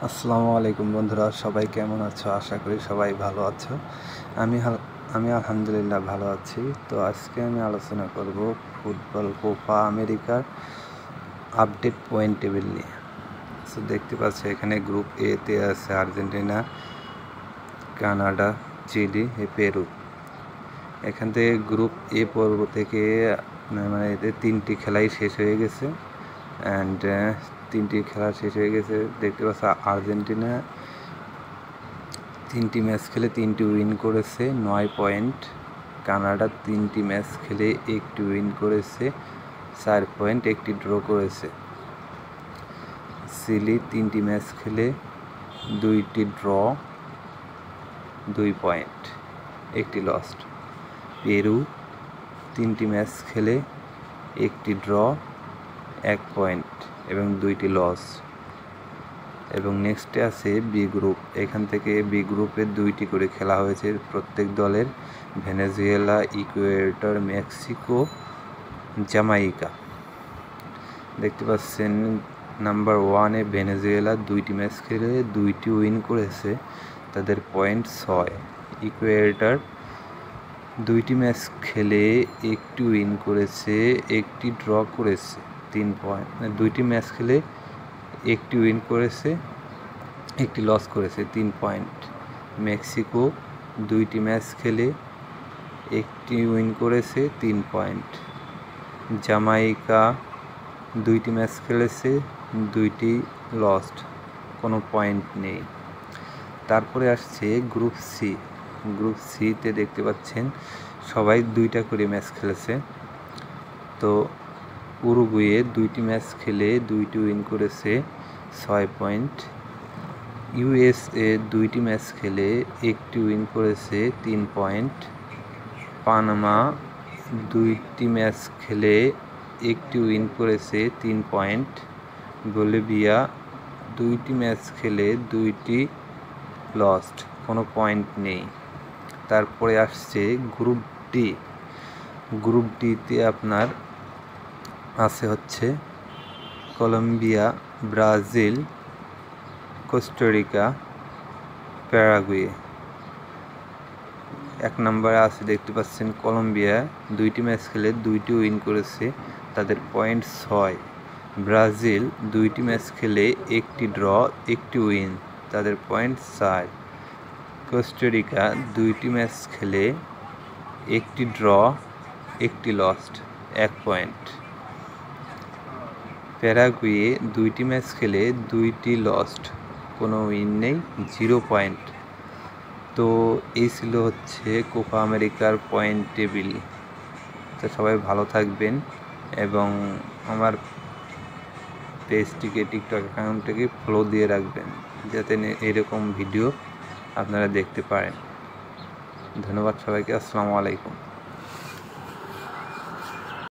আসসালামু আলাইকুম বন্ধুরা, সবাই কেমন আছো? আশা করি সবাই ভালো আছো। আমি আলহামদুলিল্লাহ ভালো আছি। তো আজকে আমি আলোচনা করব ফুটবল কোপা আমেরিকার আপডেট পয়েন্ট টেবিল নিয়ে। তো দেখতে পাচ্ছ এখানে গ্রুপ এ তে আছে আর্জেন্টিনা, কানাডা, চিলি, পেরু। এখান থেকে গ্রুপ এ পর্ব থেকে মানে এদের 3টি খেলাই শেষ হয়ে গেছে অ্যান্ড 3টি খেলা শেষ হয়ে গেছে। দেখতে পাচ্ছ আর্জেন্টিনা 3টি ম্যাচ খেলে 3টি উইন করেছে, 9 পয়েন্ট। কানাডা 3টি ম্যাচ খেলে 1টি উইন করেছে, 4 পয়েন্ট, 1টি ড্র করেছে। চিলি 3টি ম্যাচ খেলে 2টি ড্র, 2 পয়েন্ট, 1টি লস্ট। পেরু 3টি ম্যাচ খেলে 1টি ড্র, 1 পয়েন্ট এবং 2টি লস। এবং নেক্সটে আছে বি গ্রুপ। এখান থেকে বি গ্রুপে 2টি করে খেলা হয়েছে প্রত্যেক দলের, ভেনেজুয়েলা, ইকুয়েডর, মেক্সিকো, জামাইকা। দেখতে পাচ্ছেন নাম্বার 1-এ ভেনেজুয়েলা 2টি ম্যাচ খেলে 2টি উইন করেছে, তাদের পয়েন্ট 6। ইকুয়েডর 2টি ম্যাচ খেলে 1টি উইন করেছে, 1টি ড্র করেছে, 3 পয়েন্ট। 2টি ম্যাচ খেলে 1টি উইন করেছে, 1টি লস করেছে, 3 পয়েন্ট। মেক্সিকো 2টি ম্যাচ খেলে 1টি উইন করেছে, 3 পয়েন্ট। জামাইকা 2টি ম্যাচ খেলেছে, 2টি লস্ট, কোনো পয়েন্ট নেই। তারপরে আসছে গ্রুপ সি। গ্রুপ সিতে দেখতে পাচ্ছেন সবাই 2টা করে ম্যাচ খেলেছে। তো উরুগুয়ে 2টি ম্যাচ খেলে 2টি উইন করেছে, 6 পয়েন্ট। ইউএসএ 2টি ম্যাচ খেলে 1টি উইন করেছে, 3 পয়েন্ট। পানামা 2টি ম্যাচ খেলে 1টি উইন করেছে, 3 পয়েন্ট। বলিভিয়া 2টি ম্যাচ খেলে 2টি লস্ট, কোনো পয়েন্ট নেই। তারপরে আসছে গ্রুপ ডি। গ্রুপ ডিতে আপনার আছে হচ্ছে কলম্বিয়া, ব্রাজিল, কোস্টারিকা, প্যারাগুয়ে। 1 নম্বরে আছে দেখতে পাচ্ছেন কলম্বিয়া 2টি ম্যাচ খেলে 2টি উইন করেছে, তাদের পয়েন্ট 6। ব্রাজিল 2টি ম্যাচ খেলে 1টি ড্র, 1টি উইন, তাদের পয়েন্ট 4। কোস্টারিকা 2টি ম্যাচ খেলে 1টি ড্র, 1টি লস্ট, 1 পয়েন্ট। প্যারাগুয়ে 2টি ম্যাচ খেলে 2টি লস্ট, কোনো উইন নেই, 0 পয়েন্ট। তো এই ছিল হচ্ছে কোপা আমেরিকার পয়েন্ট টেবিল। তো সবাই ভালো থাকবেন এবং আমার পেজটিকে, টিকটক অ্যাকাউন্টটিকে ফলো দিয়ে রাখবেন, যাতে এরকম ভিডিও আপনারা দেখতে পারেন। ধন্যবাদ সবাইকে। আসসালামু আলাইকুম।